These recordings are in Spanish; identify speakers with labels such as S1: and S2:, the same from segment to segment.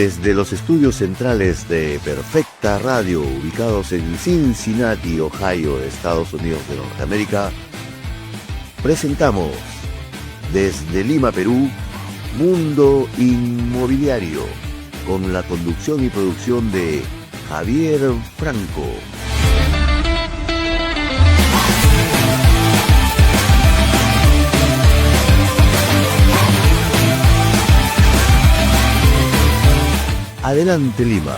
S1: Desde los estudios centrales de Perfecta Radio, ubicados en Cincinnati, Ohio, Estados Unidos de Norteamérica, presentamos desde Lima, Perú, Mundo Inmobiliario, con la conducción y producción de Javier Franco. Adelante, Lima.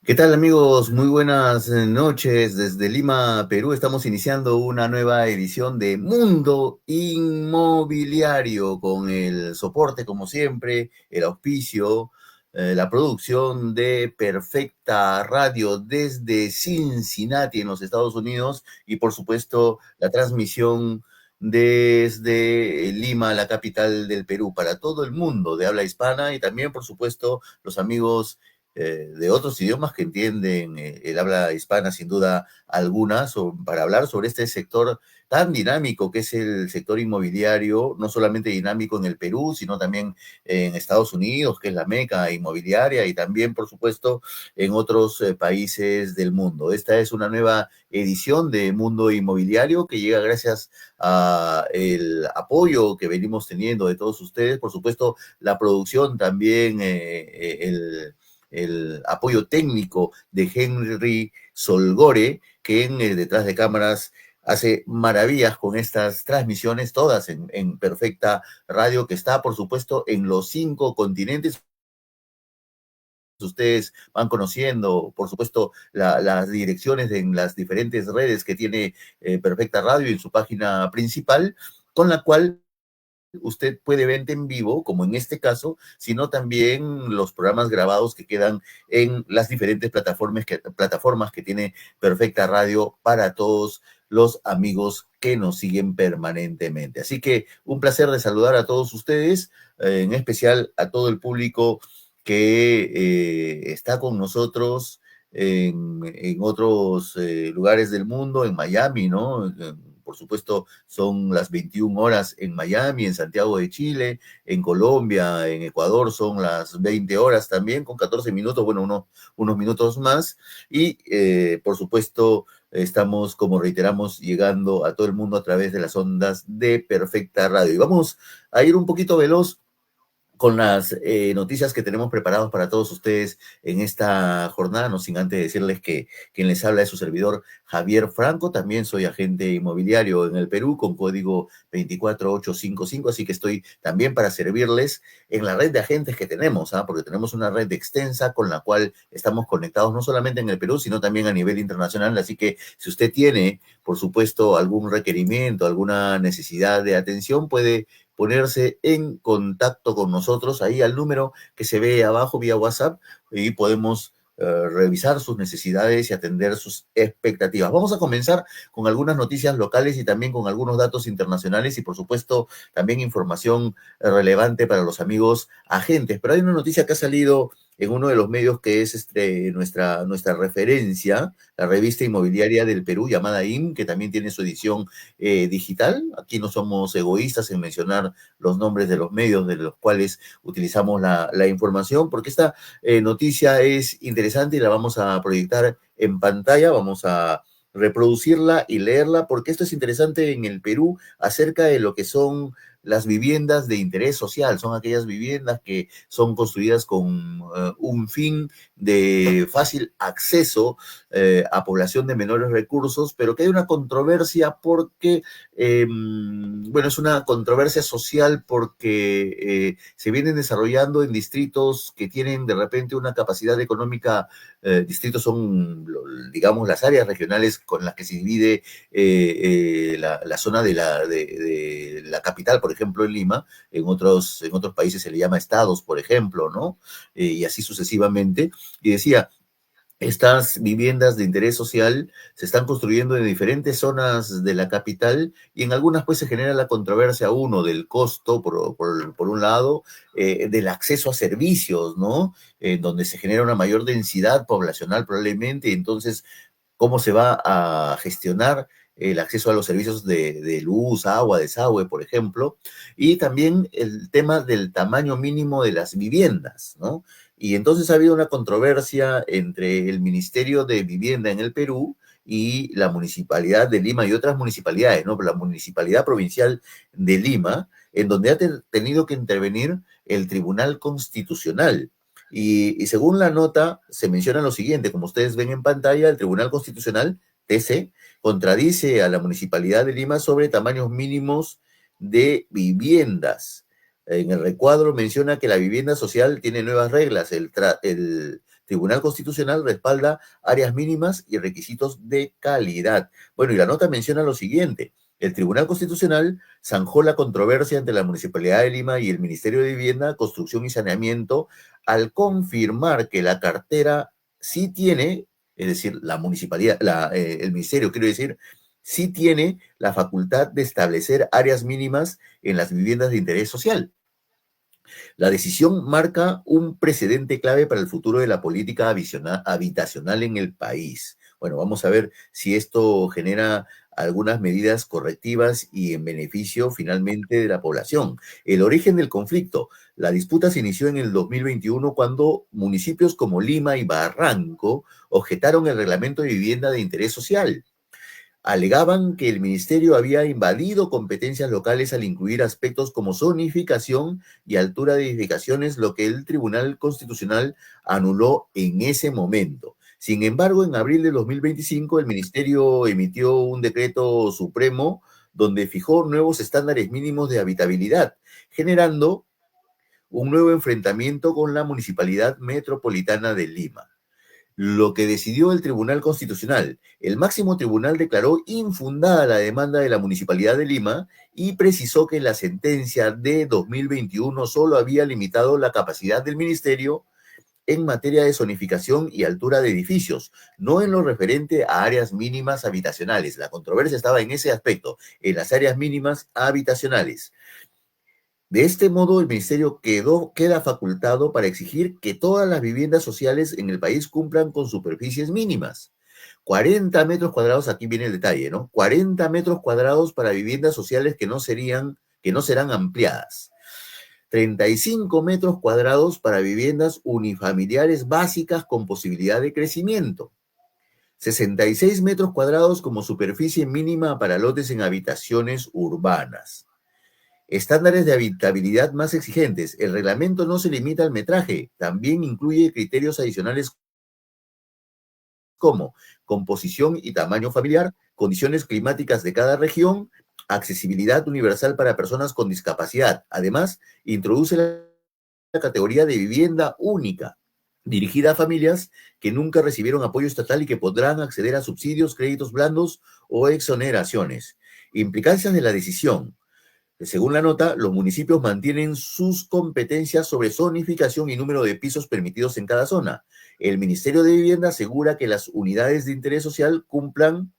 S2: ¿Qué tal, amigos? Muy buenas noches. Desde Lima, Perú, estamos iniciando una nueva edición de Mundo Inmobiliario con el soporte, como siempre, el auspicio, la producción de Perfecta Radio desde Cincinnati, en los Estados Unidos, y por supuesto la transmisión desde Lima, la capital del Perú, para todo el mundo de habla hispana, y también, por supuesto, los amigos de otros idiomas que entienden el habla hispana, sin duda alguna, para hablar sobre este sector tan dinámico que es el sector inmobiliario, no solamente dinámico en el Perú, sino también en Estados Unidos, que es la meca inmobiliaria, y también, por supuesto, en otros países del mundo. Esta es una nueva edición de Mundo Inmobiliario que llega gracias a el apoyo que venimos teniendo de todos ustedes, por supuesto, la producción también, el apoyo técnico de Henry Solgore, que detrás de cámaras hace maravillas con estas transmisiones, todas en Perfecta Radio, que está, por supuesto, en los 5 continentes. Ustedes van conociendo, por supuesto, las direcciones en las diferentes redes que tiene Perfecta Radio en su página principal, con la cual usted puede ver en vivo, como en este caso, sino también los programas grabados que quedan en las diferentes plataformas que tiene Perfecta Radio para todos los amigos que nos siguen permanentemente. Así que un placer de saludar a todos ustedes, en especial a todo el público que está con nosotros en otros lugares del mundo, en Miami, ¿no? Por supuesto, son las 21 horas en Miami, en Santiago de Chile, en Colombia, en Ecuador son las 20 horas también, con 14 minutos, bueno, unos minutos más. Y, por supuesto, estamos, como reiteramos, llegando a todo el mundo a través de las ondas de Perfecta Radio. Y vamos a ir un poquito veloz con las noticias que tenemos preparados para todos ustedes en esta jornada, no sin antes decirles que quien les habla es su servidor Javier Franco. También soy agente inmobiliario en el Perú con código 24855, así que estoy también para servirles en la red de agentes que tenemos, porque tenemos una red extensa con la cual estamos conectados no solamente en el Perú, sino también a nivel internacional. Así que si usted tiene, por supuesto, algún requerimiento, alguna necesidad de atención, puede ponerse en contacto con nosotros ahí al número que se ve abajo vía WhatsApp, y podemos revisar sus necesidades y atender sus expectativas. Vamos a comenzar con algunas noticias locales y también con algunos datos internacionales y, por supuesto, también información relevante para los amigos agentes. Pero hay una noticia que ha salido en uno de los medios que es nuestra referencia, la revista inmobiliaria del Perú, llamada IM, que también tiene su edición digital. Aquí no somos egoístas en mencionar los nombres de los medios de los cuales utilizamos la información, porque esta noticia es interesante y la vamos a proyectar en pantalla. Vamos a reproducirla y leerla, porque esto es interesante en el Perú acerca de lo que son las viviendas de interés social. Son aquellas viviendas que son construidas con un fin de fácil acceso a población de menores recursos, pero que hay una controversia porque, bueno, es una controversia social porque se vienen desarrollando en distritos que tienen de repente una capacidad económica. Distritos son, digamos, las áreas regionales con las que se divide la zona de la capital, por ejemplo, en Lima. En otros países se le llama estados, por ejemplo, ¿no? Y así sucesivamente. Y decía, estas viviendas de interés social se están construyendo en diferentes zonas de la capital, y en algunas pues se genera la controversia, uno, del costo, por un lado, del acceso a servicios, ¿no? Donde se genera una mayor densidad poblacional probablemente. Entonces, ¿cómo se va a gestionar el acceso a los servicios de luz, agua, desagüe, por ejemplo, y también el tema del tamaño mínimo de las viviendas, ¿no? Y entonces ha habido una controversia entre el Ministerio de Vivienda en el Perú y la Municipalidad de Lima y otras municipalidades, ¿no? Pero la Municipalidad Provincial de Lima, en donde ha tenido que intervenir el Tribunal Constitucional. Y según la nota, se menciona lo siguiente, como ustedes ven en pantalla, el Tribunal Constitucional, TC, contradice a la Municipalidad de Lima sobre tamaños mínimos de viviendas. En el recuadro menciona que la vivienda social tiene nuevas reglas. El Tribunal Constitucional respalda áreas mínimas y requisitos de calidad. Bueno, y la nota menciona lo siguiente. El Tribunal Constitucional zanjó la controversia entre la Municipalidad de Lima y el Ministerio de Vivienda, Construcción y Saneamiento al confirmar que la cartera sí tiene, es decir, la municipalidad, el ministerio, quiero decir, sí tiene la facultad de establecer áreas mínimas en las viviendas de interés social. La decisión marca un precedente clave para el futuro de la política habitacional en el país. Bueno, vamos a ver si esto genera algunas medidas correctivas y en beneficio finalmente de la población. El origen del conflicto. La disputa se inició en el 2021 cuando municipios como Lima y Barranco objetaron el reglamento de vivienda de interés social. Alegaban que el ministerio había invadido competencias locales al incluir aspectos como zonificación y altura de edificaciones, lo que el Tribunal Constitucional anuló en ese momento. Sin embargo, en abril de 2025, el ministerio emitió un decreto supremo donde fijó nuevos estándares mínimos de habitabilidad, generando un nuevo enfrentamiento con la Municipalidad Metropolitana de Lima. Lo que decidió el Tribunal Constitucional. El máximo tribunal declaró infundada la demanda de la Municipalidad de Lima y precisó que la sentencia de 2021 solo había limitado la capacidad del ministerio en materia de zonificación y altura de edificios, no en lo referente a áreas mínimas habitacionales. La controversia estaba en ese aspecto, en las áreas mínimas habitacionales. De este modo, el ministerio queda facultado para exigir que todas las viviendas sociales en el país cumplan con superficies mínimas. 40 metros cuadrados, aquí viene el detalle, ¿no? 40 metros cuadrados para viviendas sociales que no serán ampliadas. 35 metros cuadrados para viviendas unifamiliares básicas con posibilidad de crecimiento. 66 metros cuadrados como superficie mínima para lotes en habitaciones urbanas. Estándares de habitabilidad más exigentes. El reglamento no se limita al metraje, también incluye criterios adicionales como composición y tamaño familiar, condiciones climáticas de cada región, accesibilidad universal para personas con discapacidad. Además, introduce la categoría de vivienda única, dirigida a familias que nunca recibieron apoyo estatal y que podrán acceder a subsidios, créditos blandos o exoneraciones. Implicancias de la decisión. Según la nota, los municipios mantienen sus competencias sobre zonificación y número de pisos permitidos en cada zona. El Ministerio de Vivienda asegura que las unidades de interés social cumplan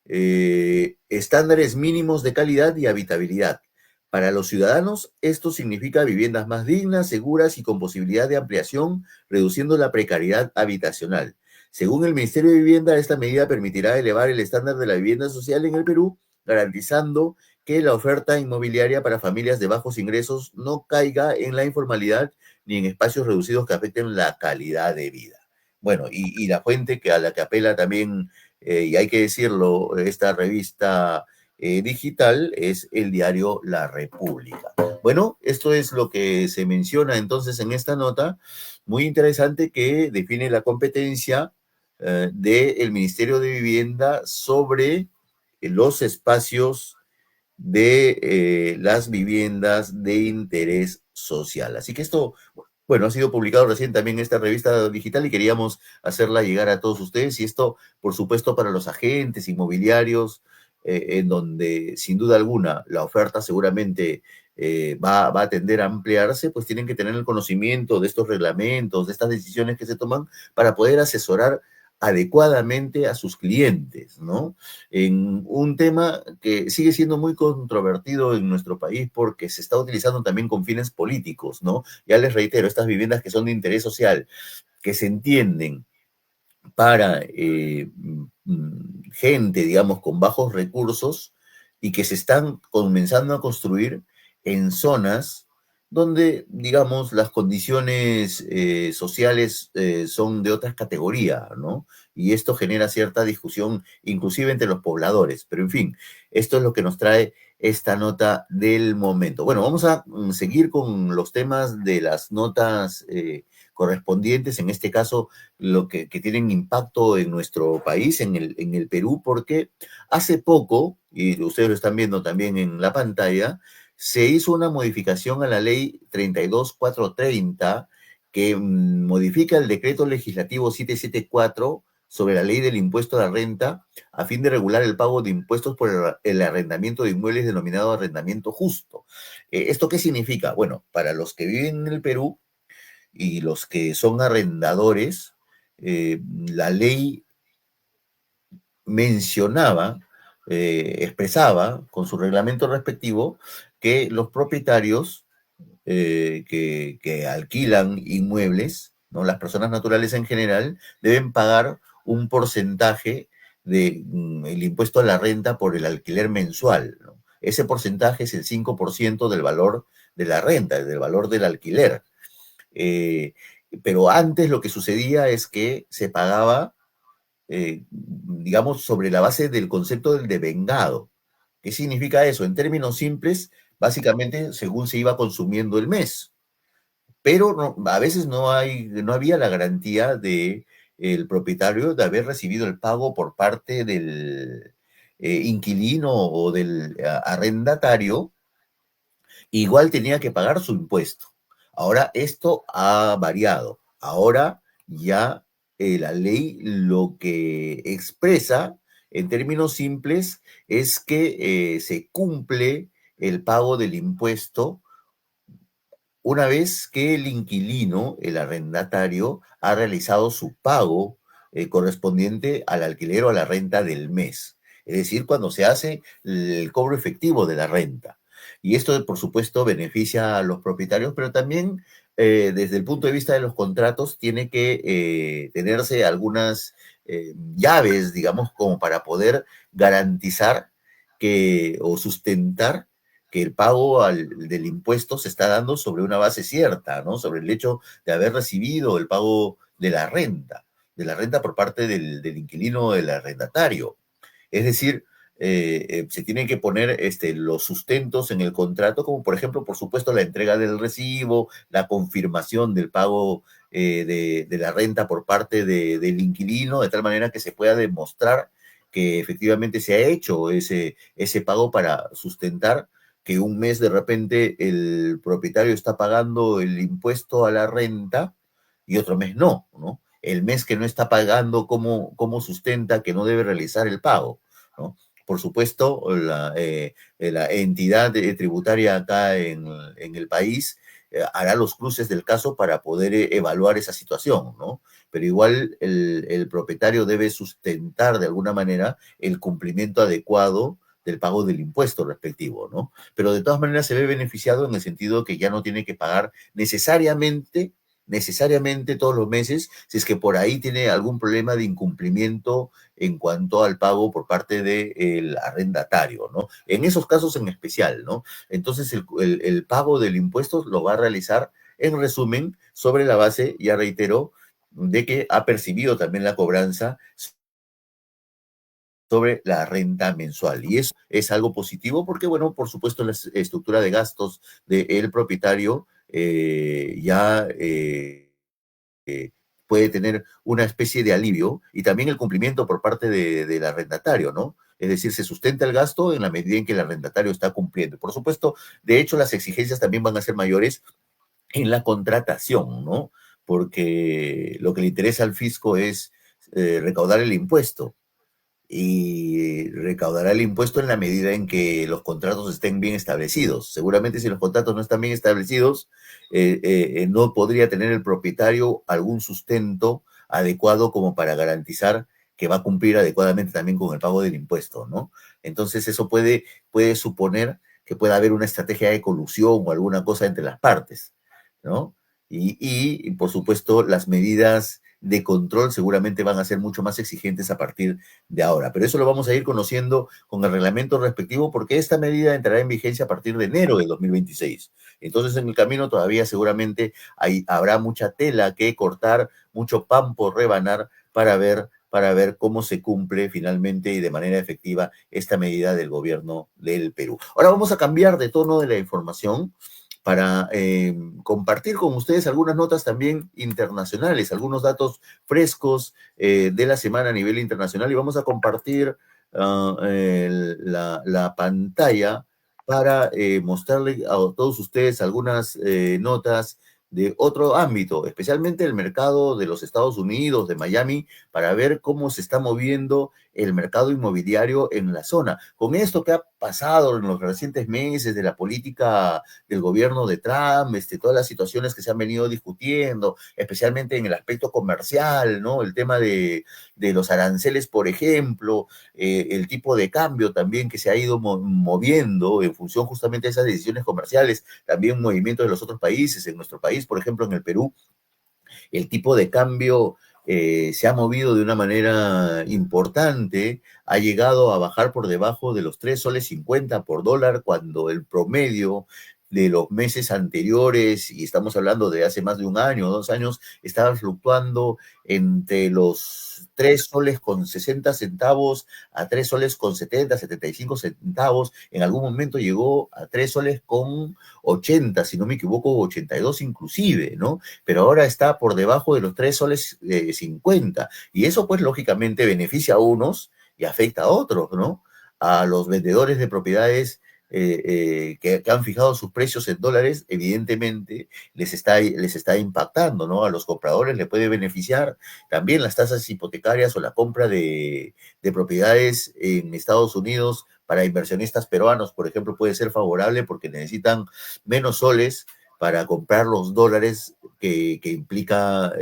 S2: estándares mínimos de calidad y habitabilidad. Para los ciudadanos, esto significa viviendas más dignas, seguras y con posibilidad de ampliación, reduciendo la precariedad habitacional. Según el Ministerio de Vivienda, esta medida permitirá elevar el estándar de la vivienda social en el Perú, garantizando que la oferta inmobiliaria para familias de bajos ingresos no caiga en la informalidad ni en espacios reducidos que afecten la calidad de vida. Bueno, y la fuente a la que apela también, y hay que decirlo, esta revista digital es el diario La República. Bueno, esto es lo que se menciona entonces en esta nota, muy interesante, que define la competencia del Ministerio de Vivienda sobre los espacios de las viviendas de interés social. Así que esto, bueno, ha sido publicado recién también en esta revista digital y queríamos hacerla llegar a todos ustedes. Y esto, por supuesto, para los agentes inmobiliarios, en donde sin duda alguna la oferta seguramente va a tender a ampliarse, pues tienen que tener el conocimiento de estos reglamentos, de estas decisiones que se toman para poder asesorar adecuadamente a sus clientes, ¿no? En un tema que sigue siendo muy controvertido en nuestro país porque se está utilizando también con fines políticos, ¿no? Ya les reitero, estas viviendas que son de interés social, que se entienden para gente, digamos, con bajos recursos y que se están comenzando a construir en zonas donde, digamos, las condiciones sociales son de otras categorías, ¿no? Y esto genera cierta discusión, inclusive entre los pobladores. Pero, en fin, esto es lo que nos trae esta nota del momento. Bueno, vamos a seguir con los temas de las notas correspondientes, en este caso, lo que tienen impacto en nuestro país, en el Perú, porque hace poco, y ustedes lo están viendo también en la pantalla, se hizo una modificación a la ley 32430 que modifica el decreto legislativo 774 sobre la ley del impuesto a la renta a fin de regular el pago de impuestos por el arrendamiento de inmuebles denominado arrendamiento justo. ¿Esto qué significa? Bueno, para los que viven en el Perú y los que son arrendadores, la ley mencionaba, expresaba con su reglamento respectivo que los propietarios que alquilan inmuebles, ¿no? Las personas naturales en general, deben pagar un porcentaje del impuesto a la renta por el alquiler mensual, ¿no? Ese porcentaje es el 5% del valor de la renta, del valor del alquiler. Eh, pero antes lo que sucedía es que se pagaba, digamos, sobre la base del concepto del devengado. ¿Qué significa eso? En términos simples, básicamente según se iba consumiendo el mes. Pero a veces no había la garantía de el propietario de haber recibido el pago por parte del inquilino o del arrendatario, igual tenía que pagar su impuesto. Ahora esto ha variado. Ahora ya la ley lo que expresa en términos simples es que se cumple el pago del impuesto una vez que el inquilino, el arrendatario, ha realizado su pago correspondiente al alquiler o a la renta del mes. Es decir, cuando se hace el cobro efectivo de la renta. Y esto, por supuesto, beneficia a los propietarios, pero también desde el punto de vista de los contratos tiene que tenerse algunas llaves, digamos, como para poder garantizar que o sustentar que el pago del impuesto se está dando sobre una base cierta, ¿no? Sobre el hecho de haber recibido el pago de la renta por parte del inquilino o del arrendatario. Es decir, se tienen que poner los sustentos en el contrato, como por ejemplo, por supuesto, la entrega del recibo, la confirmación del pago de la renta por parte del inquilino, de tal manera que se pueda demostrar que efectivamente se ha hecho ese pago para sustentar que un mes de repente el propietario está pagando el impuesto a la renta y otro mes no, ¿no? El mes que no está pagando, ¿cómo sustenta que no debe realizar el pago, ¿no? Por supuesto, la entidad tributaria acá en el país hará los cruces del caso para poder evaluar esa situación, ¿no? Pero igual el propietario debe sustentar de alguna manera el cumplimiento adecuado del pago del impuesto respectivo, ¿no? Pero de todas maneras se ve beneficiado en el sentido que ya no tiene que pagar necesariamente todos los meses, si es que por ahí tiene algún problema de incumplimiento en cuanto al pago por parte del arrendatario, ¿no? En esos casos en especial, ¿no? Entonces el pago del impuesto lo va a realizar, en resumen, sobre la base, ya reitero, de que ha percibido también la cobranza sobre la renta mensual. Y eso es algo positivo porque, bueno, por supuesto, la estructura de gastos del propietario ya puede tener una especie de alivio y también el cumplimiento por parte del arrendatario, ¿no? Es decir, se sustenta el gasto en la medida en que el arrendatario está cumpliendo. Por supuesto, de hecho, las exigencias también van a ser mayores en la contratación, ¿no? Porque lo que le interesa al fisco es recaudar el impuesto y recaudará el impuesto en la medida en que los contratos estén bien establecidos. Seguramente si los contratos no están bien establecidos, no podría tener el propietario algún sustento adecuado como para garantizar que va a cumplir adecuadamente también con el pago del impuesto, ¿no? Entonces eso puede suponer que pueda haber una estrategia de colusión o alguna cosa entre las partes, ¿no? Y por supuesto, las medidas de control seguramente van a ser mucho más exigentes a partir de ahora. Pero eso lo vamos a ir conociendo con el reglamento respectivo porque esta medida entrará en vigencia a partir de enero de 2026. Entonces en el camino todavía seguramente habrá mucha tela que cortar, mucho pan por rebanar para ver cómo se cumple finalmente y de manera efectiva esta medida del gobierno del Perú. Ahora vamos a cambiar de tono de la información para compartir con ustedes algunas notas también internacionales, algunos datos frescos de la semana a nivel internacional y vamos a compartir la pantalla para mostrarle a todos ustedes algunas notas de otro ámbito, especialmente el mercado de los Estados Unidos, de Miami, para ver cómo se está moviendo el mercado inmobiliario en la zona. Con esto que ha pasado en los recientes meses de la política del gobierno de Trump, todas las situaciones que se han venido discutiendo, especialmente en el aspecto comercial, ¿no? El tema de los aranceles, por ejemplo, el tipo de cambio también que se ha ido moviendo en función justamente de esas decisiones comerciales, también movimientos de los otros países, en nuestro país, por ejemplo, en el Perú, el tipo de cambio se ha movido de una manera importante, ha llegado a bajar por debajo de los 3 soles 50 por dólar, cuando el promedio de los meses anteriores, y estamos hablando de hace más de un año o 2 años, estaba fluctuando entre los 3 soles con 60 centavos a 3 soles con 75 centavos. En algún momento llegó a 3 soles con 80, si no me equivoco, 82 inclusive, ¿no? Pero ahora está por debajo de los 3 soles 50. Y eso pues lógicamente beneficia a unos y afecta a otros, ¿no? A los vendedores de propiedades que han fijado sus precios en dólares, evidentemente les está impactando, ¿no? A los compradores les puede beneficiar también las tasas hipotecarias o la compra de propiedades en Estados Unidos para inversionistas peruanos, por ejemplo, puede ser favorable porque necesitan menos soles para comprar los dólares que implica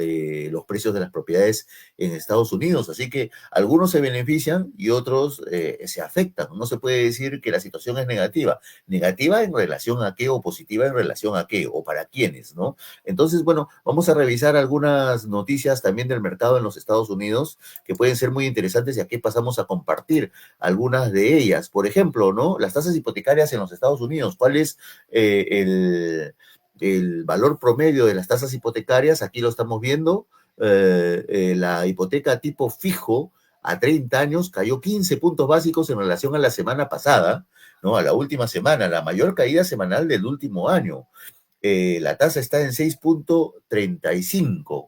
S2: los precios de las propiedades en Estados Unidos. Así que algunos se benefician y otros se afectan. No se puede decir que la situación es negativa. Negativa en relación a qué o positiva en relación a qué o para quiénes, ¿no? Entonces, bueno, vamos a revisar algunas noticias también del mercado en los Estados Unidos que pueden ser muy interesantes y aquí pasamos a compartir algunas de ellas. Por ejemplo, ¿no? Las tasas hipotecarias en los Estados Unidos. ¿Cuál es el valor promedio de las tasas hipotecarias? Aquí lo estamos viendo. La hipoteca tipo fijo a 30 años cayó 15 puntos básicos en relación a la semana pasada, ¿no? A la última semana, la mayor caída semanal del último año. La tasa está en 6,35%,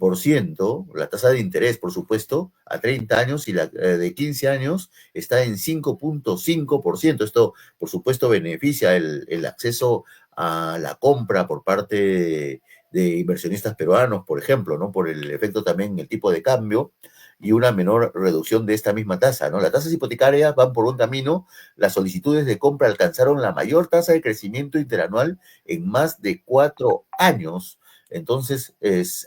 S2: por ciento, la tasa de interés, por supuesto, a 30 años y la de 15 años está en 5,5%. Esto, por supuesto, beneficia el acceso a la compra por parte de inversionistas peruanos, por ejemplo, ¿no? Por el efecto también en el tipo de cambio y una menor reducción de esta misma tasa, ¿no? Las tasas hipotecarias van por un camino, las solicitudes de compra alcanzaron la mayor tasa de crecimiento interanual en más de 4 años. Entonces,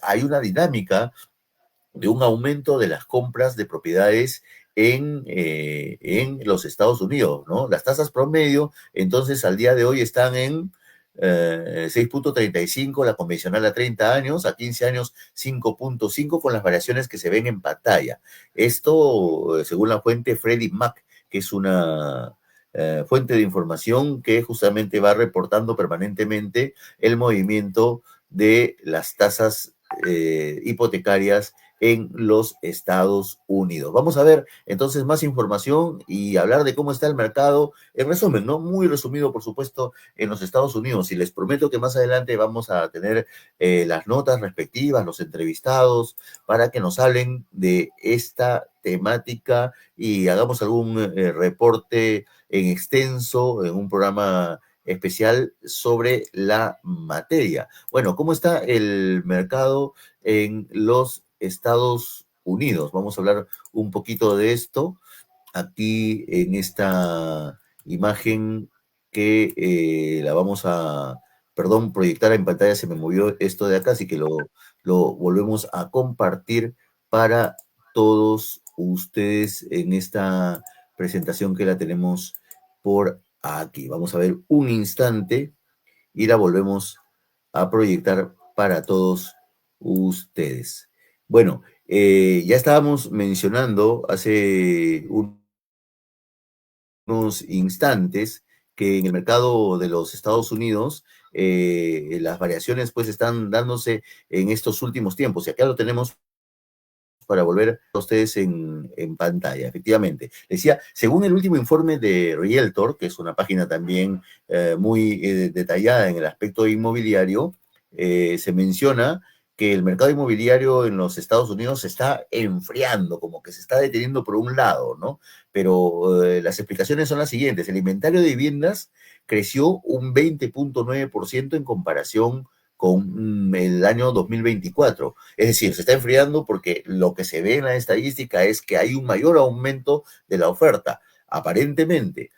S2: hay una dinámica de un aumento de las compras de propiedades en los Estados Unidos, ¿no? Las tasas promedio, entonces, al día de hoy están en 6,35, la convencional a 30 años, a 15 años 5,5 con las variaciones que se ven en pantalla. Esto, según la fuente Freddie Mac, que es una fuente de información que justamente va reportando permanentemente el movimiento de las tasas hipotecarias en los Estados Unidos. Vamos a ver entonces más información y hablar de cómo está el mercado, en resumen, ¿no? Muy resumido, por supuesto, en los Estados Unidos. Y les prometo que más adelante vamos a tener las notas respectivas, los entrevistados, para que nos hablen de esta temática y hagamos algún reporte en extenso, en un programa especial sobre la materia. Bueno, ¿cómo está el mercado en los Estados Unidos? Vamos a hablar un poquito de esto aquí en esta imagen que la vamos a, perdón, proyectar en pantalla. Se me movió esto de acá, así que lo volvemos a compartir para todos ustedes en esta presentación que la tenemos por aquí. Vamos a ver un instante y la volvemos a proyectar para todos ustedes. Bueno, ya estábamos mencionando hace unos instantes que en el mercado de los Estados Unidos las variaciones pues están dándose en estos últimos tiempos y acá lo tenemos para volver a ustedes en pantalla, efectivamente. Decía, según el último informe de Realtor, que es una página también muy detallada en el aspecto inmobiliario, se menciona que el mercado inmobiliario en los Estados Unidos se está enfriando, como que se está deteniendo por un lado, ¿no? Pero las explicaciones son las siguientes. El inventario de viviendas creció un 20.9% en comparación con el año 2024. Es decir, se está enfriando porque lo que se ve en la estadística es que hay un mayor aumento de la oferta, aparentemente.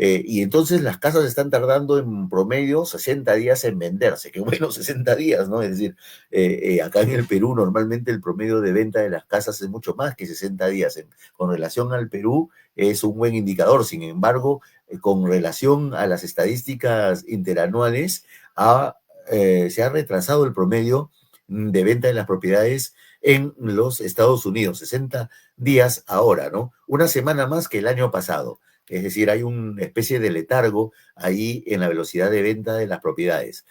S2: Y entonces las casas están tardando en promedio 60 días en venderse. Qué bueno, 60 días, ¿no? Es decir, acá en el Perú normalmente el promedio de venta de las casas es mucho más que 60 días. Con relación al Perú es un buen indicador. Sin embargo, con relación a las estadísticas interanuales, se ha retrasado el promedio de venta de las propiedades en los Estados Unidos. 60 días ahora, ¿no? Una semana más que el año pasado. Es decir, hay una especie de letargo ahí en la velocidad de venta de las propiedades.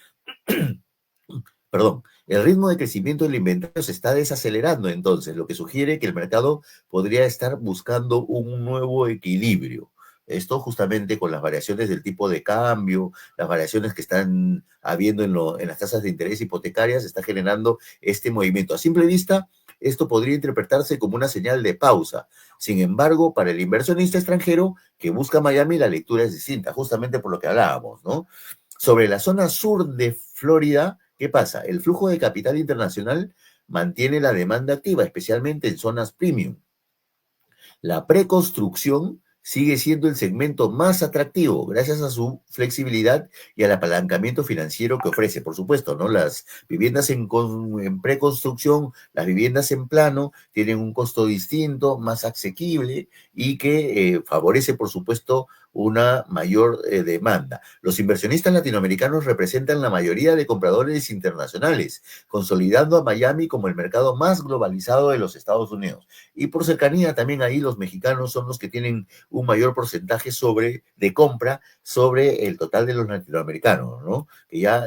S2: Perdón, el ritmo de crecimiento del inventario se está desacelerando entonces, lo que sugiere que el mercado podría estar buscando un nuevo equilibrio. Esto justamente con las variaciones del tipo de cambio, las variaciones que están habiendo en las tasas de interés hipotecarias, está generando este movimiento. A simple vista, esto podría interpretarse como una señal de pausa. Sin embargo, para el inversionista extranjero que busca Miami, la lectura es distinta, justamente por lo que hablábamos, ¿no? Sobre la zona sur de Florida, ¿qué pasa? El flujo de capital internacional mantiene la demanda activa, especialmente en zonas premium. La preconstrucción sigue siendo el segmento más atractivo gracias a su flexibilidad y al apalancamiento financiero que ofrece. Por supuesto, ¿no? Las viviendas en preconstrucción, las viviendas en plano, tienen un costo distinto, más asequible y que favorece, por supuesto, una mayor demanda. Los inversionistas latinoamericanos representan la mayoría de compradores internacionales, consolidando a Miami como el mercado más globalizado de los Estados Unidos. Y por cercanía también ahí los mexicanos son los que tienen un mayor porcentaje de compra sobre el total de los latinoamericanos, ¿no? Que ya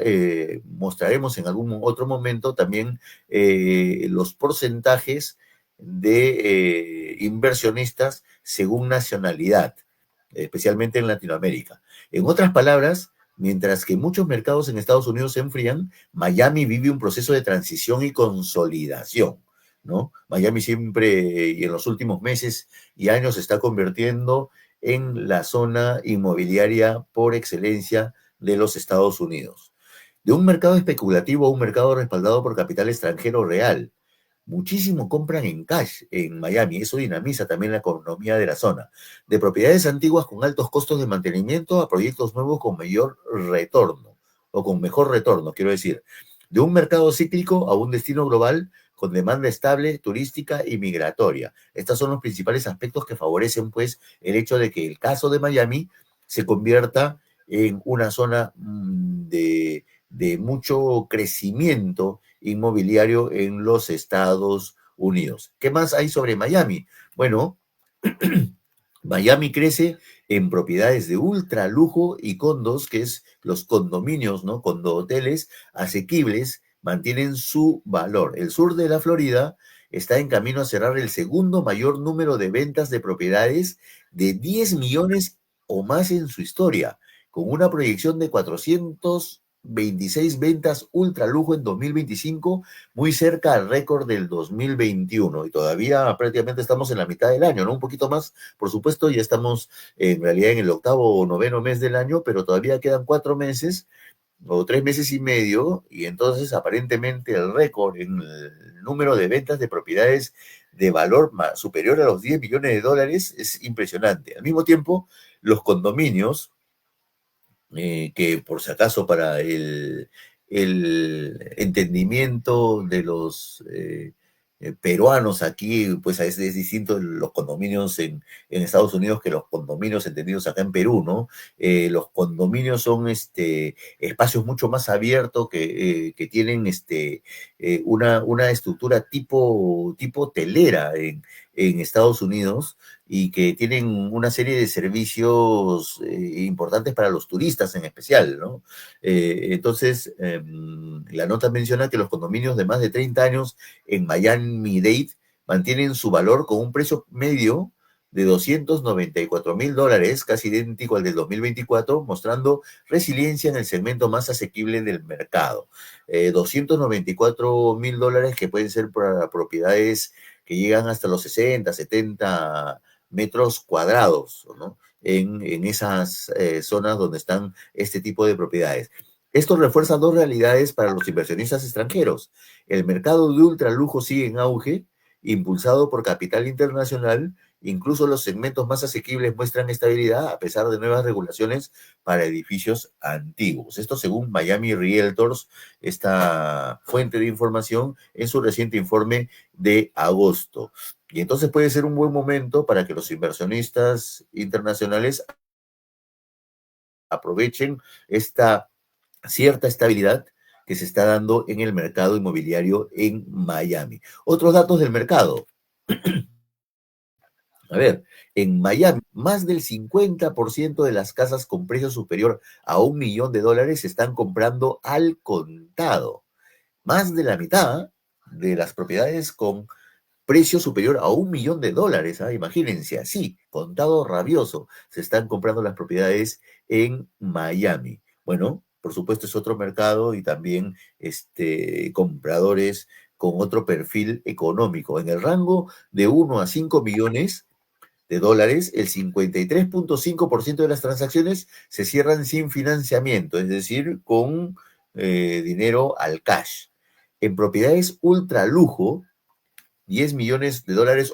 S2: mostraremos en algún otro momento también los porcentajes de inversionistas según nacionalidad, especialmente en Latinoamérica. En otras palabras, mientras que muchos mercados en Estados Unidos se enfrían, Miami vive un proceso de transición y consolidación, ¿no? Miami siempre y en los últimos meses y años se está convirtiendo en la zona inmobiliaria por excelencia de los Estados Unidos. De un mercado especulativo a un mercado respaldado por capital extranjero real. Muchísimo compran en cash en Miami, eso dinamiza también la economía de la zona. De propiedades antiguas con altos costos de mantenimiento a proyectos nuevos con mayor retorno, o con mejor retorno, quiero decir. De un mercado cíclico a un destino global con demanda estable, turística y migratoria. Estos son los principales aspectos que favorecen, pues, el hecho de que el caso de Miami se convierta en una zona de mucho crecimiento inmobiliario en los Estados Unidos. ¿Qué más hay sobre Miami? Bueno, Miami crece en propiedades de ultra lujo y condos, que es los condominios, ¿no? Condohoteles asequibles, mantienen su valor. El sur de la Florida está en camino a cerrar el segundo mayor número de ventas de propiedades de 10 millones o más en su historia, con una proyección de 426 ventas ultra lujo en 2025, muy cerca al récord del 2021. Y todavía prácticamente estamos en la mitad del año, ¿no? Un poquito más, por supuesto, ya estamos en realidad en el octavo o noveno mes del año, pero todavía quedan 4 meses o 3 meses y medio, y entonces aparentemente el récord en el número de ventas de propiedades de valor superior a los 10 millones de dólares es impresionante. Al mismo tiempo, los condominios, que por si acaso para el entendimiento de los peruanos aquí, pues es distinto los condominios en Estados Unidos que los condominios entendidos acá en Perú, ¿no? Los condominios son espacios mucho más abiertos que tienen una estructura tipo telera en Estados Unidos y que tienen una serie de servicios importantes para los turistas en especial, ¿no? Entonces, la nota menciona que los condominios de más de 30 años en Miami-Dade mantienen su valor con un precio medio de $294,000, casi idéntico al del 2024, mostrando resiliencia en el segmento más asequible del mercado. $294,000 que pueden ser para propiedades que llegan hasta los 60, 70 metros cuadrados, ¿no? En esas zonas donde están este tipo de propiedades. Esto refuerza dos realidades para los inversionistas extranjeros. El mercado de ultralujo sigue en auge, impulsado por capital internacional. Incluso los segmentos más asequibles muestran estabilidad a pesar de nuevas regulaciones para edificios antiguos. Esto según Miami Realtors, esta fuente de información, en su reciente informe de agosto. Y entonces puede ser un buen momento para que los inversionistas internacionales aprovechen esta cierta estabilidad que se está dando en el mercado inmobiliario en Miami. Otros datos del mercado. A ver, en Miami, más del 50% de las casas con precio superior a $1 millón se están comprando al contado. Más de la mitad de las propiedades con precio superior a $1 millón, ¿eh? Imagínense, así, contado rabioso, se están comprando las propiedades en Miami. Bueno, por supuesto es otro mercado y también compradores con otro perfil económico. En el rango de 1 a 5 millones de dólares, el 53.5% de las transacciones se cierran sin financiamiento, es decir, con dinero al cash. En propiedades ultra lujo, $10 millones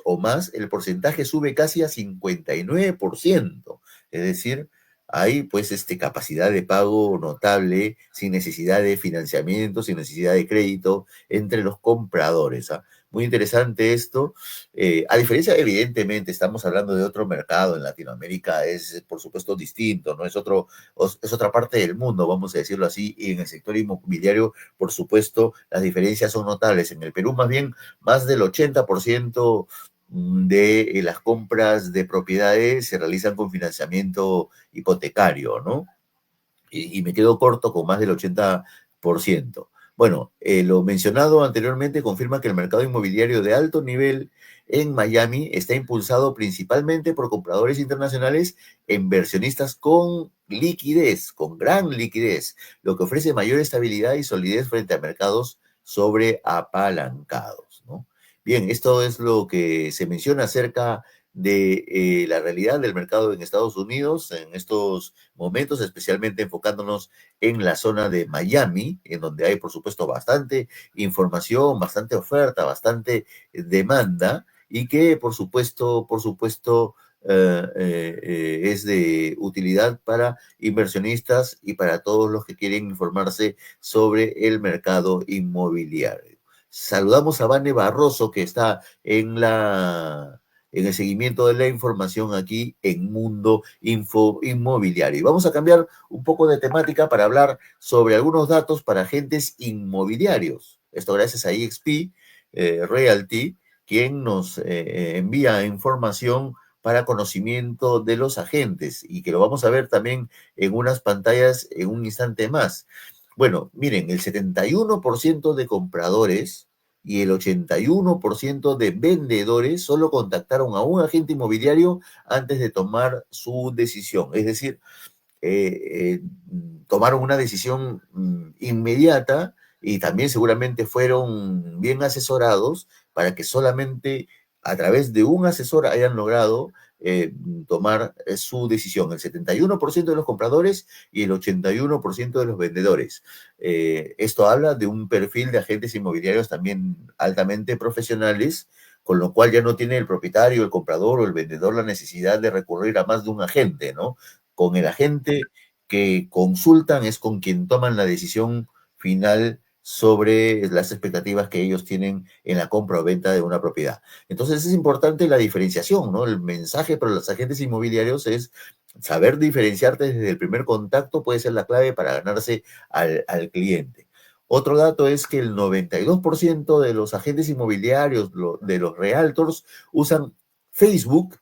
S2: o más, el porcentaje sube casi a 59%. Es decir, hay pues capacidad de pago notable, sin necesidad de financiamiento, sin necesidad de crédito entre los compradores. ¿Ah? Muy interesante esto. A diferencia, evidentemente, estamos hablando de otro mercado en Latinoamérica, es por supuesto distinto, ¿no? Es otra parte del mundo, vamos a decirlo así, y en el sector inmobiliario, por supuesto, las diferencias son notables. En el Perú, más bien, más del 80% de las compras de propiedades se realizan con financiamiento hipotecario, ¿no? Y me quedo corto con más del 80%. Bueno, lo mencionado anteriormente confirma que el mercado inmobiliario de alto nivel en Miami está impulsado principalmente por compradores internacionales e inversionistas con liquidez, con gran liquidez, lo que ofrece mayor estabilidad y solidez frente a mercados sobreapalancados, ¿no? Bien, esto es lo que se menciona acerca de la realidad del mercado en Estados Unidos en estos momentos, especialmente enfocándonos en la zona de Miami, en donde hay, por supuesto, bastante información, bastante oferta, bastante demanda, y que, es de utilidad para inversionistas y para todos los que quieren informarse sobre el mercado inmobiliario. Saludamos a Vane Barroso, que está en el seguimiento de la información aquí en Mundo Info Inmobiliario. Y vamos a cambiar un poco de temática para hablar sobre algunos datos para agentes inmobiliarios. Esto gracias a eXp Realty, quien nos envía información para conocimiento de los agentes y que lo vamos a ver también en unas pantallas en un instante más. Bueno, miren, el 71% de compradores y el 81% de vendedores solo contactaron a un agente inmobiliario antes de tomar su decisión. Es decir, tomaron una decisión inmediata y también seguramente fueron bien asesorados para que solamente a través de un asesor hayan logrado tomar su decisión. El 71% de los compradores y el 81% de los vendedores. Esto habla de un perfil de agentes inmobiliarios también altamente profesionales, con lo cual ya no tiene el propietario, el comprador o el vendedor la necesidad de recurrir a más de un agente, ¿no? Con el agente que consultan es con quien toman la decisión final sobre las expectativas que ellos tienen en la compra o venta de una propiedad. Entonces es importante la diferenciación, ¿no? El mensaje para los agentes inmobiliarios es saber diferenciarte desde el primer contacto, puede ser la clave para ganarse al cliente. Otro dato es que el 92% de los agentes inmobiliarios, de los realtors, usan Facebook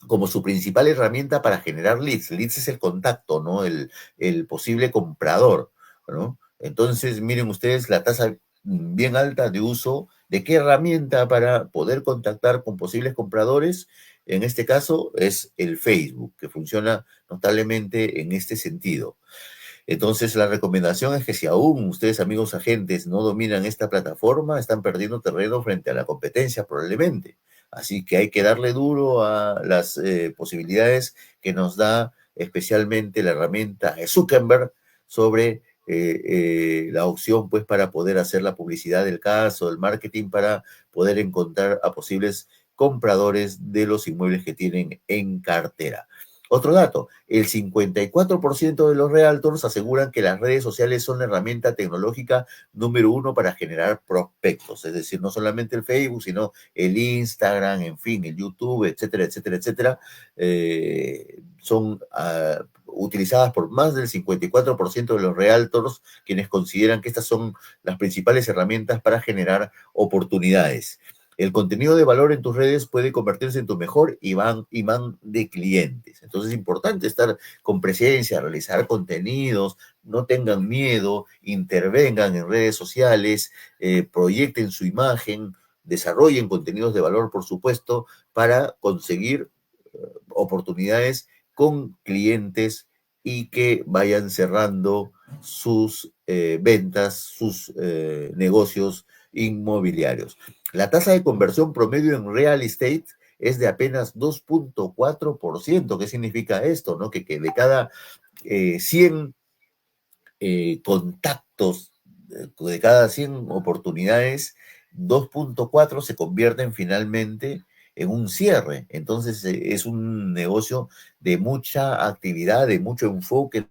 S2: como su principal herramienta para generar leads. Leads es el contacto, ¿no? El posible comprador, ¿no? Entonces, miren ustedes la tasa bien alta de uso de qué herramienta para poder contactar con posibles compradores. En este caso es el Facebook, que funciona notablemente en este sentido. Entonces, la recomendación es que si aún ustedes, amigos agentes, no dominan esta plataforma, están perdiendo terreno frente a la competencia probablemente. Así que hay que darle duro a las posibilidades que nos da especialmente la herramienta de Zuckerberg sobre la opción pues para poder hacer la publicidad del caso, el marketing para poder encontrar a posibles compradores de los inmuebles que tienen en cartera. Otro dato, el 54% de los realtors aseguran que las redes sociales son la herramienta tecnológica número uno para generar prospectos, es decir, no solamente el Facebook, sino el Instagram, en fin, el YouTube, etcétera, etcétera, etcétera, son utilizadas por más del 54% de los realtors, quienes consideran que estas son las principales herramientas para generar oportunidades. El contenido de valor en tus redes puede convertirse en tu mejor imán de clientes. Entonces es importante estar con presencia, realizar contenidos, no tengan miedo, intervengan en redes sociales, proyecten su imagen, desarrollen contenidos de valor, por supuesto, para conseguir oportunidades con clientes y que vayan cerrando sus ventas, sus negocios inmobiliarios. La tasa de conversión promedio en real estate es de apenas 2.4%. ¿Qué significa esto? ¿No? Que de cada 100 contactos, de cada 100 oportunidades, 2.4 se convierten finalmente en un cierre. Entonces es un negocio de mucha actividad, de mucho enfoque,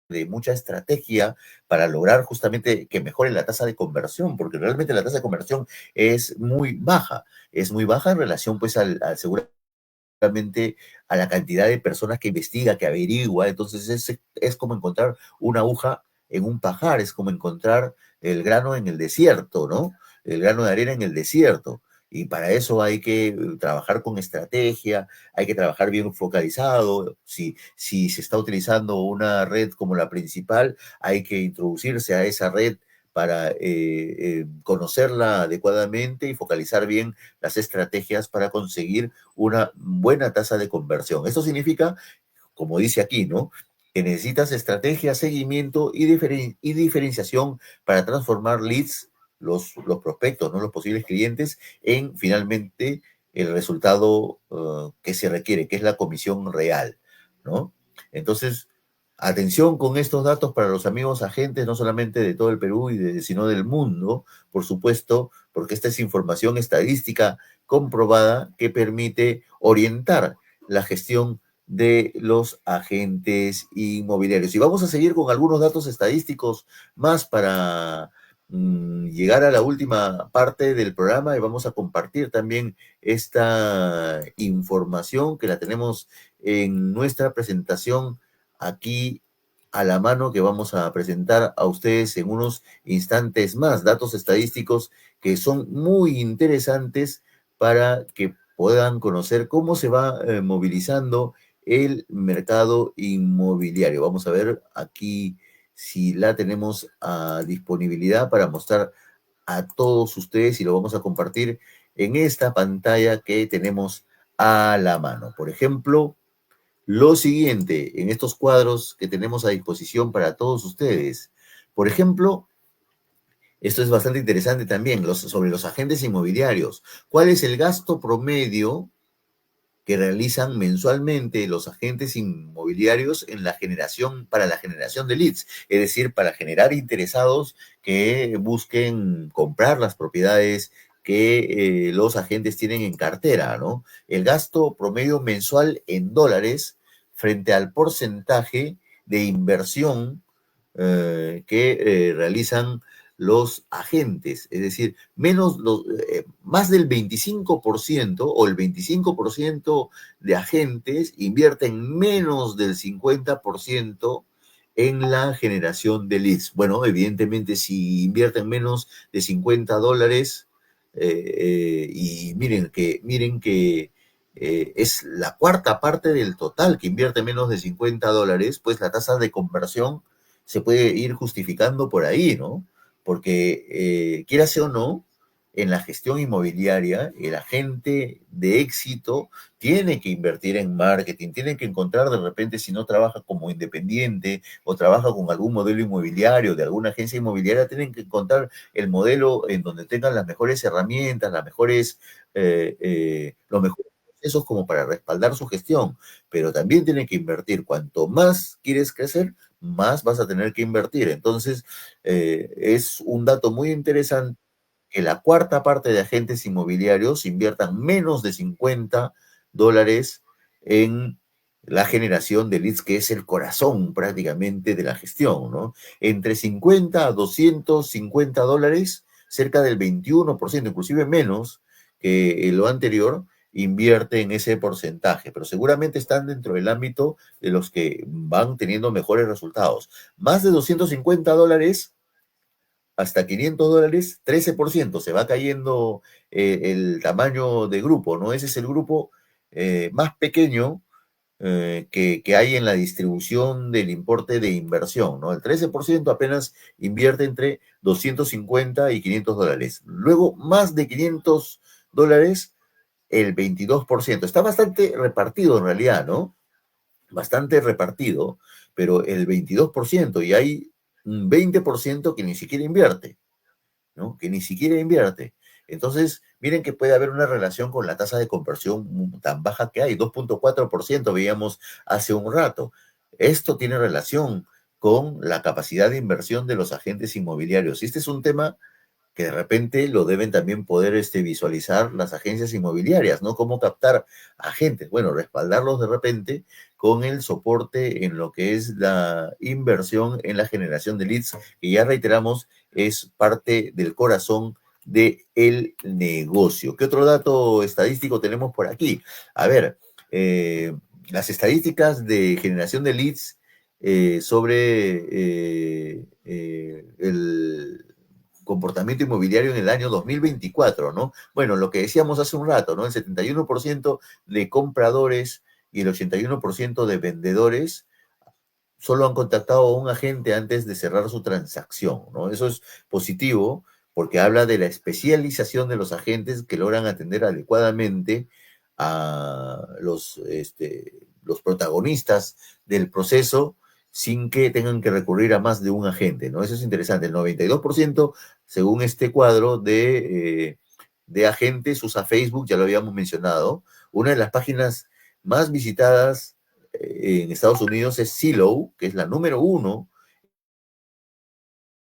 S2: de mucha estrategia para lograr justamente que mejore la tasa de conversión, porque realmente la tasa de conversión es muy baja en relación pues al seguramente a la cantidad de personas que investiga, que averigua. Entonces es como encontrar una aguja en un pajar, es como encontrar el grano en el desierto, ¿no? El grano de arena en el desierto. Y para eso hay que trabajar con estrategia, hay que trabajar bien focalizado. Si se está utilizando una red como la principal, hay que introducirse a esa red para conocerla adecuadamente y focalizar bien las estrategias para conseguir una buena tasa de conversión. Esto significa, como dice aquí, ¿no? Que necesitas estrategia, seguimiento y diferenciación para transformar leads, los prospectos, ¿no? Los posibles clientes, en finalmente el resultado que se requiere, que es la comisión real, ¿no? Entonces, atención con estos datos para los amigos agentes, no solamente de todo el Perú, sino del mundo, por supuesto, porque esta es información estadística comprobada que permite orientar la gestión de los agentes inmobiliarios. Y vamos a seguir con algunos datos estadísticos más para llegar a la última parte del programa y vamos a compartir también esta información que la tenemos en nuestra presentación aquí a la mano que vamos a presentar a ustedes en unos instantes más, datos estadísticos que son muy interesantes para que puedan conocer cómo se va movilizando el mercado inmobiliario. Vamos a ver aquí si la tenemos a disponibilidad para mostrar a todos ustedes y lo vamos a compartir en esta pantalla que tenemos a la mano. Por ejemplo, lo siguiente en estos cuadros que tenemos a disposición para todos ustedes. Por ejemplo, esto es bastante interesante también, sobre los agentes inmobiliarios. ¿Cuál es el gasto promedio que realizan mensualmente los agentes inmobiliarios en para la generación de leads? Es decir, para generar interesados que busquen comprar las propiedades que los agentes tienen en cartera, ¿no? El gasto promedio mensual en dólares frente al porcentaje de inversión que realizan los agentes, es decir, más del 25% o el 25% de agentes invierten menos del 50% en la generación de leads. Bueno, evidentemente, si invierten menos de $50, y miren que es la cuarta parte del total que invierte menos de $50, pues la tasa de conversión se puede ir justificando por ahí, ¿no? Porque, quieras o no, en la gestión inmobiliaria, el agente de éxito tiene que invertir en marketing, tiene que encontrar de repente, si no trabaja como independiente o trabaja con algún modelo inmobiliario de alguna agencia inmobiliaria, tienen que encontrar el modelo en donde tengan las mejores herramientas, los mejores procesos como para respaldar su gestión, pero también tienen que invertir. Cuanto más quieres crecer, más vas a tener que invertir. Entonces, es un dato muy interesante que la cuarta parte de agentes inmobiliarios inviertan menos de $50 en la generación de leads, que es el corazón prácticamente de la gestión, ¿no? Entre 50 a $250, cerca del 21%, inclusive menos que lo anterior, invierte en ese porcentaje, pero seguramente están dentro del ámbito de los que van teniendo mejores resultados. Más de $250 hasta $500, 13%. Se va cayendo el tamaño de grupo, ¿no? Ese es el grupo más pequeño que hay en la distribución del importe de inversión, ¿no? El 13% apenas invierte entre 250 y $500. Luego, más de $500, el 22%. Está bastante repartido en realidad, ¿no? Bastante repartido, pero el 22%, y hay un 20% que ni siquiera invierte, ¿no? Que ni siquiera invierte. Entonces, miren que puede haber una relación con la tasa de conversión tan baja que hay, 2.4% veíamos hace un rato. Esto tiene relación con la capacidad de inversión de los agentes inmobiliarios. Y este es un tema que de repente lo deben también poder visualizar las agencias inmobiliarias, ¿no? Cómo captar agentes. Bueno, respaldarlos de repente con el soporte en lo que es la inversión en la generación de leads, que ya reiteramos, es parte del corazón del negocio. ¿Qué otro dato estadístico tenemos por aquí? A ver, las estadísticas de generación de leads sobre el comportamiento inmobiliario en el año 2024, ¿no? Bueno, lo que decíamos hace un rato, ¿no? El 71% de compradores y el 81% de vendedores solo han contactado a un agente antes de cerrar su transacción, ¿no? Eso es positivo porque habla de la especialización de los agentes que logran atender adecuadamente a los protagonistas del proceso sin que tengan que recurrir a más de un agente, ¿no? Eso es interesante. El 92%, según este cuadro de agentes, usa Facebook, ya lo habíamos mencionado. Una de las páginas más visitadas en Estados Unidos es Zillow, que es la número uno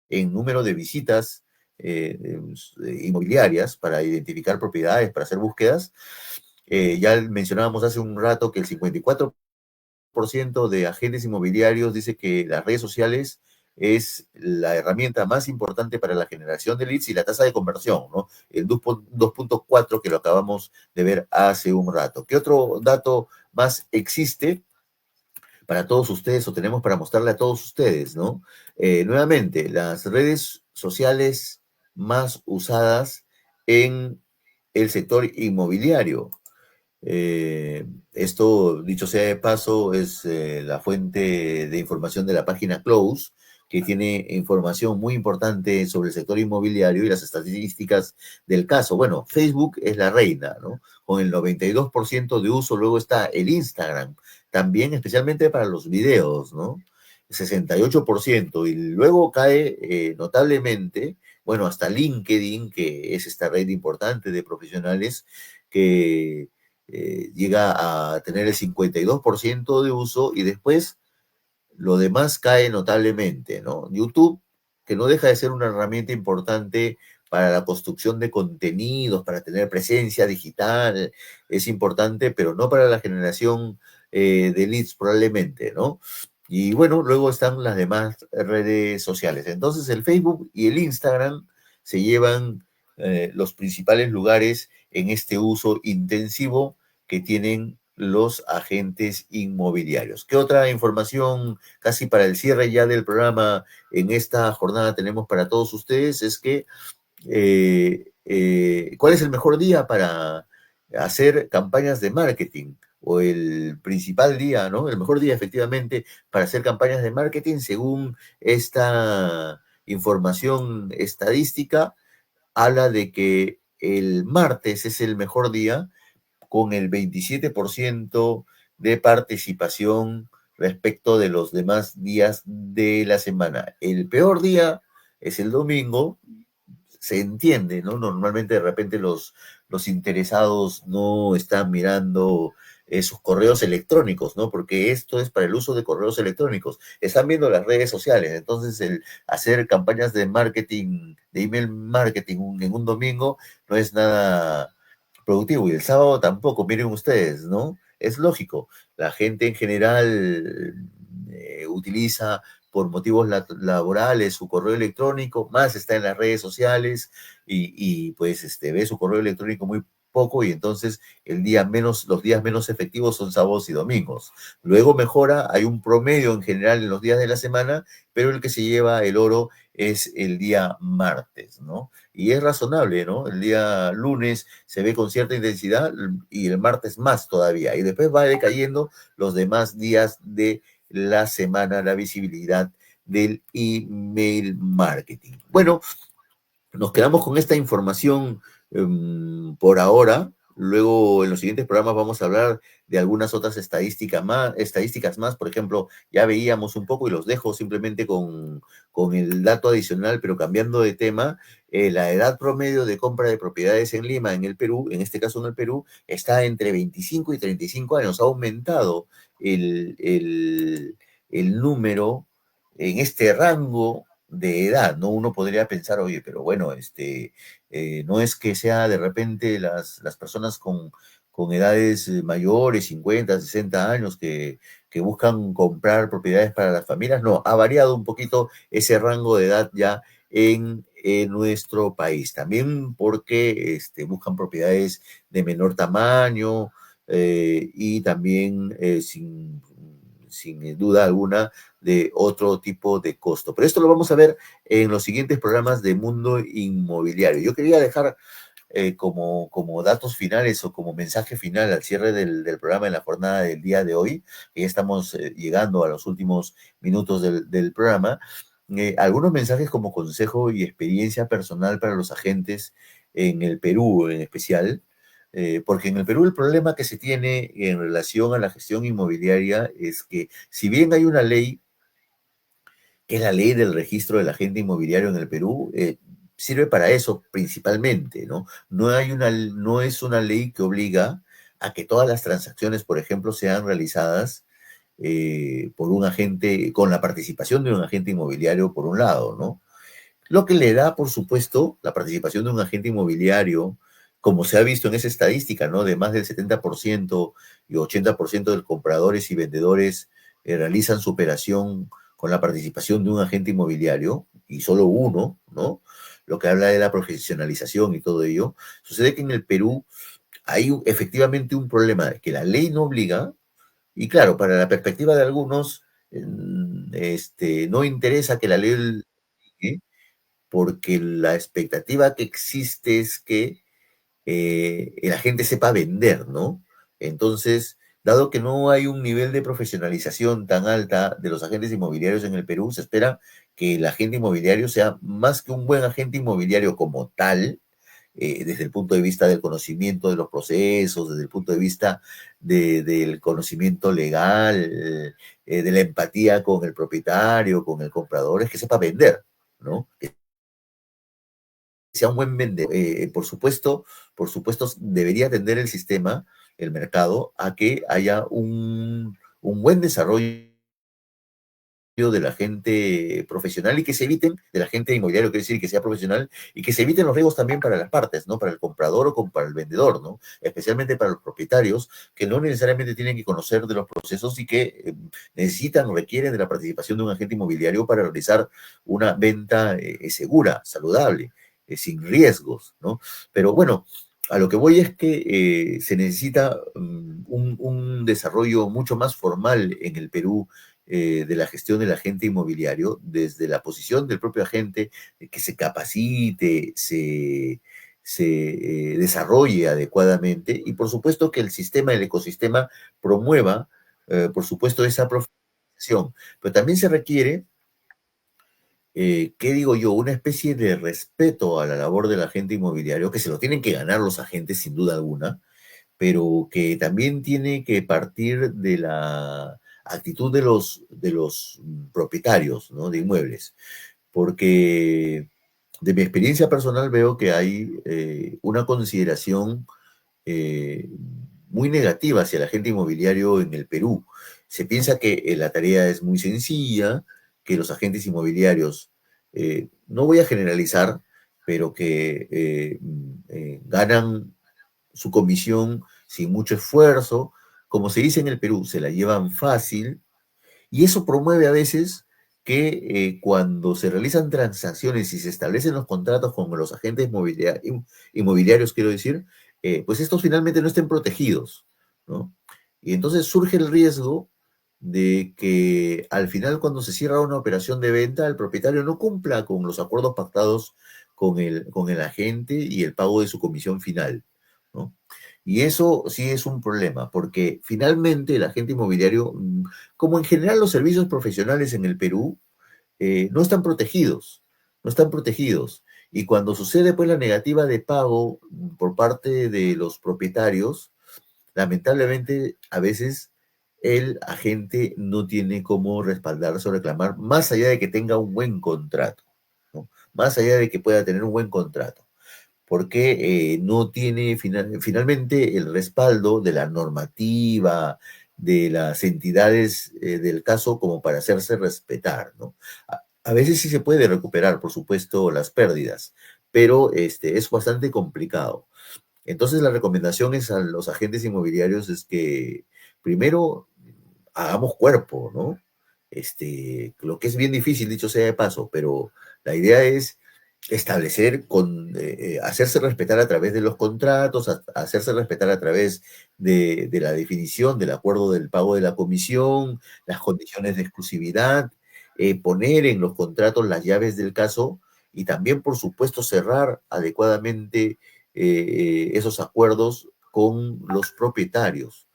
S2: en número de visitas inmobiliarias para identificar propiedades, para hacer búsquedas. Ya mencionábamos hace un rato que el 54% de agentes inmobiliarios dice que las redes sociales es la herramienta más importante para la generación de leads y la tasa de conversión, ¿no? El 2.4 que lo acabamos de ver hace un rato. ¿Qué otro dato más existe para todos ustedes o tenemos para mostrarle a todos ustedes, ¿no? Nuevamente, las redes sociales más usadas en el sector inmobiliario. Esto, dicho sea de paso, es la fuente de información de la página Close, que tiene información muy importante sobre el sector inmobiliario y las estadísticas del caso. Bueno, Facebook es la reina, ¿no? Con el 92% de uso, luego está el Instagram, también especialmente para los videos, ¿no? 68%, y luego cae notablemente, bueno, hasta LinkedIn, que es esta red importante de profesionales que llega a tener el 52% de uso y después lo demás cae notablemente, ¿no? YouTube, que no deja de ser una herramienta importante para la construcción de contenidos, para tener presencia digital, es importante, pero no para la generación de leads probablemente, ¿no? Y bueno, luego están las demás redes sociales. Entonces el Facebook y el Instagram se llevan los principales lugares en este uso intensivo que tienen los agentes inmobiliarios. ¿Qué otra información casi para el cierre ya del programa en esta jornada tenemos para todos ustedes? Es que ¿cuál es el mejor día para hacer campañas de marketing? O el principal día, ¿no? El mejor día efectivamente para hacer campañas de marketing según esta información estadística, habla de que el martes es el mejor día con el 27% de participación respecto de los demás días de la semana. El peor día es el domingo, se entiende, ¿no? Normalmente de repente los interesados no están mirando sus correos electrónicos, ¿no? Porque esto es para el uso de correos electrónicos. Están viendo las redes sociales, entonces el hacer campañas de marketing, de email marketing en un domingo no es nada productivo y el sábado tampoco, miren ustedes, ¿no? Es lógico, la gente en general utiliza por motivos laborales su correo electrónico, más está en las redes sociales pues ve su correo electrónico muy poco y entonces los días menos efectivos son sábados y domingos. Luego mejora, hay un promedio en general en los días de la semana, pero el que se lleva el oro es el día martes, ¿no? Y es razonable, ¿no? El día lunes se ve con cierta intensidad y el martes más todavía. Y después va decayendo los demás días de la semana, la visibilidad del email marketing. Bueno, nos quedamos con esta información por ahora. Luego, en los siguientes programas vamos a hablar de algunas otras estadísticas más. Por ejemplo, ya veíamos un poco y los dejo simplemente con el dato adicional, pero cambiando de tema. La edad promedio de compra de propiedades en Lima, en el Perú, en este caso en el Perú, está entre 25 y 35 años. Ha aumentado el, el, el número en este rango de edad, ¿no? Uno podría pensar, oye, pero bueno, no es que sea de repente las personas con edades mayores, 50, 60 años, que buscan comprar propiedades para las familias, no, ha variado un poquito ese rango de edad ya en nuestro país. También porque buscan propiedades de menor tamaño y también sin duda alguna de otro tipo de costo. Pero esto lo vamos a ver en los siguientes programas de Mundo Inmobiliario. Yo quería dejar como datos finales o como mensaje final al cierre del programa en la jornada del día de hoy, que ya estamos llegando a los últimos minutos del programa, algunos mensajes como consejo y experiencia personal para los agentes en el Perú en especial, porque en el Perú el problema que se tiene en relación a la gestión inmobiliaria es que si bien hay una ley, que es la ley del registro del agente inmobiliario en el Perú, sirve para eso principalmente, ¿no? No es una ley que obliga a que todas las transacciones, por ejemplo, sean realizadas por un agente, con la participación de un agente inmobiliario por un lado, ¿no? Lo que le da, por supuesto, la participación de un agente inmobiliario, como se ha visto en esa estadística, ¿no? De más del 70% y 80% de compradores y vendedores realizan su operación con la participación de un agente inmobiliario y solo uno, ¿no? Lo que habla de la profesionalización y todo ello. Sucede que en el Perú hay efectivamente un problema que la ley no obliga y claro, para la perspectiva de algunos, no interesa que la ley porque la expectativa que existe es que la gente sepa vender, ¿no? Entonces, dado que no hay un nivel de profesionalización tan alta de los agentes inmobiliarios en el Perú, se espera que el agente inmobiliario sea más que un buen agente inmobiliario como tal, desde el punto de vista del conocimiento de los procesos, desde el punto de vista del conocimiento legal, de la empatía con el propietario, con el comprador, es que sepa vender, ¿no? Sea un buen vendedor. Por supuesto, debería atender el sistema, el mercado, a que haya un buen desarrollo del agente profesional y que se eviten, del agente inmobiliario, quiere decir que sea profesional, y que se eviten los riesgos también para las partes, ¿no? Para el comprador o para el vendedor, ¿no? Especialmente para los propietarios, que no necesariamente tienen que conocer de los procesos y que necesitan o requieren de la participación de un agente inmobiliario para realizar una venta segura, saludable, sin riesgos, ¿no? Pero bueno, a lo que voy es que se necesita un desarrollo mucho más formal en el Perú de la gestión del agente inmobiliario, desde la posición del propio agente, que se capacite, se desarrolle adecuadamente y por supuesto que el sistema, el ecosistema promueva, por supuesto, esa profesionalización. Pero también se requiere, ¿qué digo yo? Una especie de respeto a la labor del agente inmobiliario, que se lo tienen que ganar los agentes sin duda alguna, pero que también tiene que partir de la actitud de los propietarios, ¿no? De inmuebles, porque de mi experiencia personal veo que hay una consideración eh, muy negativa hacia el agente inmobiliario en el Perú. Se piensa que la tarea es muy sencilla, que los agentes inmobiliarios, no voy a generalizar, pero que ganan su comisión sin mucho esfuerzo, como se dice en el Perú, se la llevan fácil, y eso promueve a veces que cuando se realizan transacciones y se establecen los contratos con los agentes inmobiliarios, quiero decir, pues estos finalmente no estén protegidos, ¿no? Y entonces surge el riesgo de que al final cuando se cierra una operación de venta, el propietario no cumpla con los acuerdos pactados con el agente y el pago de su comisión final, ¿no? Y eso sí es un problema, porque finalmente el agente inmobiliario, como en general los servicios profesionales en el Perú, no están protegidos, no están protegidos. Y cuando sucede pues la negativa de pago por parte de los propietarios, lamentablemente a veces el agente no tiene cómo respaldarse o reclamar, más allá de que tenga un buen contrato, ¿no? Más allá de que pueda tener un buen contrato porque no tiene finalmente el respaldo de la normativa, de las entidades del caso como para hacerse respetar, ¿no? A veces sí se puede recuperar, por supuesto, las pérdidas, pero es bastante complicado. Entonces la recomendación es a los agentes inmobiliarios es que primero hagamos cuerpo, ¿no? Lo que es bien difícil, dicho sea de paso, pero la idea es establecer, hacerse respetar a través de los contratos, hacerse respetar a través de la definición del acuerdo del pago de la comisión, las condiciones de exclusividad, poner en los contratos las llaves del caso y también, por supuesto, cerrar adecuadamente esos acuerdos con los propietarios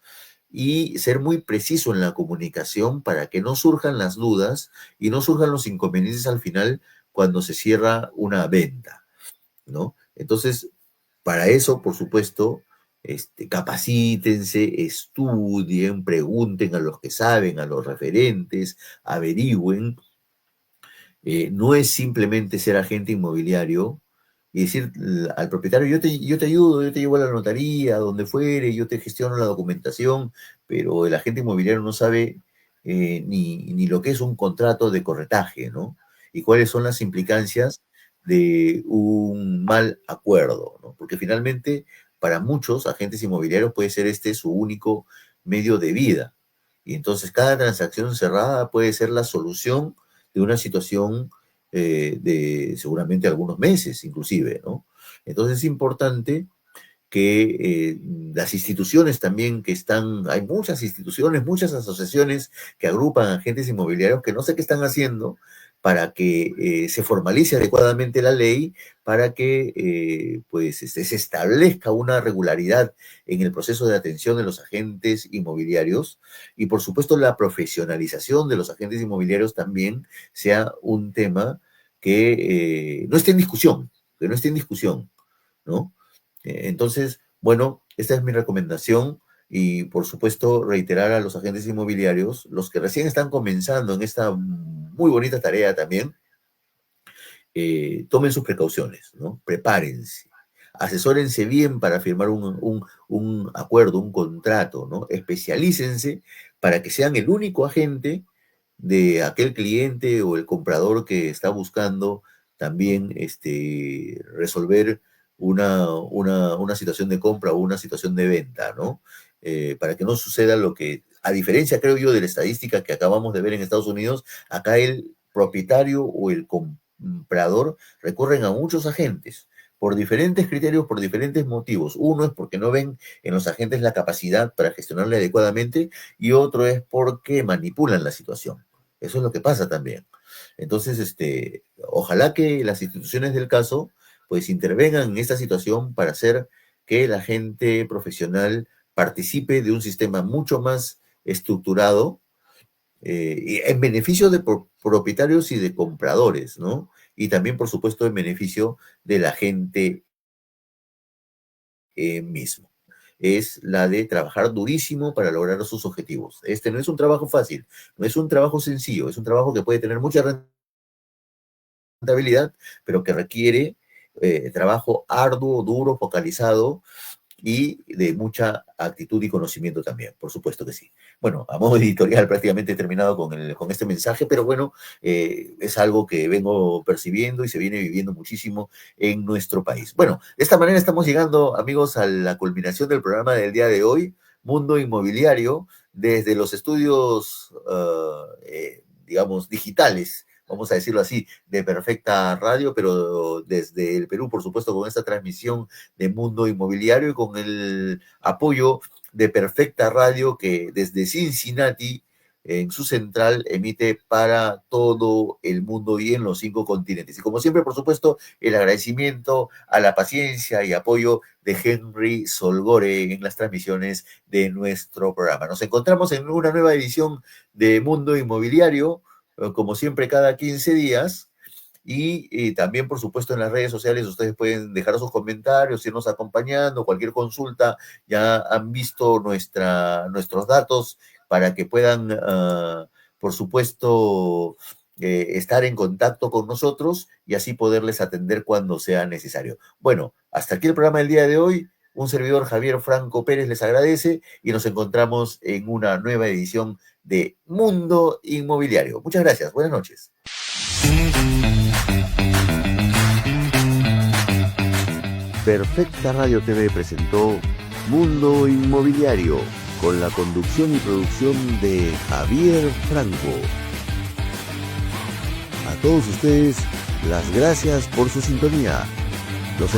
S2: y ser muy preciso en la comunicación para que no surjan las dudas y no surjan los inconvenientes al final cuando se cierra una venta, ¿no? Entonces, para eso, por supuesto, capacítense, estudien, pregunten a los que saben, a los referentes, averigüen. No es simplemente ser agente inmobiliario y decir al propietario, yo te ayudo, yo te llevo a la notaría, a donde fuere, yo te gestiono la documentación, pero el agente inmobiliario no sabe ni lo que es un contrato de corretaje, ¿no? Y cuáles son las implicancias de un mal acuerdo, ¿no? Porque finalmente, para muchos agentes inmobiliarios puede ser este su único medio de vida. Y entonces cada transacción cerrada puede ser la solución de una situación de seguramente algunos meses, inclusive, ¿no? Entonces es importante que las instituciones también que están, hay muchas instituciones, muchas asociaciones que agrupan agentes inmobiliarios que no sé qué están haciendo para que se formalice adecuadamente la ley, para que pues se establezca una regularidad en el proceso de atención de los agentes inmobiliarios y por supuesto la profesionalización de los agentes inmobiliarios también sea un tema que no esté en discusión, que no esté en discusión, ¿no? Entonces, bueno, esta es mi recomendación y por supuesto reiterar a los agentes inmobiliarios, los que recién están comenzando en esta muy bonita tarea también, tomen sus precauciones, ¿no? Prepárense, asesórense bien para firmar un acuerdo, un contrato, ¿no? Especialícense para que sean el único agente de aquel cliente o el comprador que está buscando también resolver una situación de compra o una situación de venta, ¿no? Para que no suceda lo que, a diferencia, creo yo, de la estadística que acabamos de ver en Estados Unidos, acá el propietario o el comprador recurren a muchos agentes por diferentes criterios, por diferentes motivos. Uno es porque no ven en los agentes la capacidad para gestionarla adecuadamente y otro es porque manipulan la situación. Eso es lo que pasa también. Entonces, ojalá que las instituciones del caso pues intervengan en esta situación para hacer que la gente profesional participe de un sistema mucho más estructurado y en beneficio de propietarios y de compradores, ¿no? Y también, por supuesto, en beneficio de la gente mismo. Es la de trabajar durísimo para lograr sus objetivos. Este no es un trabajo fácil, no es un trabajo sencillo, es un trabajo que puede tener mucha rentabilidad, pero que requiere trabajo arduo, duro, focalizado y de mucha actitud y conocimiento también, por supuesto que sí. Bueno, a modo editorial prácticamente he terminado con este mensaje, pero bueno, es algo que vengo percibiendo y se viene viviendo muchísimo en nuestro país. Bueno, de esta manera estamos llegando, amigos, a la culminación del programa del día de hoy, Mundo Inmobiliario, desde los estudios, digamos, digitales, vamos a decirlo así, de Perfecta Radio, pero desde el Perú, por supuesto, con esta transmisión de Mundo Inmobiliario y con el apoyo de Perfecta Radio que desde Cincinnati, en su central, emite para todo el mundo y en los 5 continentes. Y como siempre, por supuesto, el agradecimiento a la paciencia y apoyo de Henry Solgore en las transmisiones de nuestro programa. Nos encontramos en una nueva edición de Mundo Inmobiliario, como siempre, cada 15 días. Y también, por supuesto, en las redes sociales ustedes pueden dejar sus comentarios, irnos acompañando, cualquier consulta, ya han visto nuestros datos para que puedan, por supuesto, estar en contacto con nosotros y así poderles atender cuando sea necesario. Bueno, hasta aquí el programa del día de hoy. Un servidor, Javier Franco Pérez, les agradece y nos encontramos en una nueva edición de Mundo Inmobiliario. Muchas gracias. Buenas noches.
S1: Perfecta Radio TV presentó Mundo Inmobiliario, con la conducción y producción de Javier Franco. A todos ustedes, las gracias por su sintonía. Los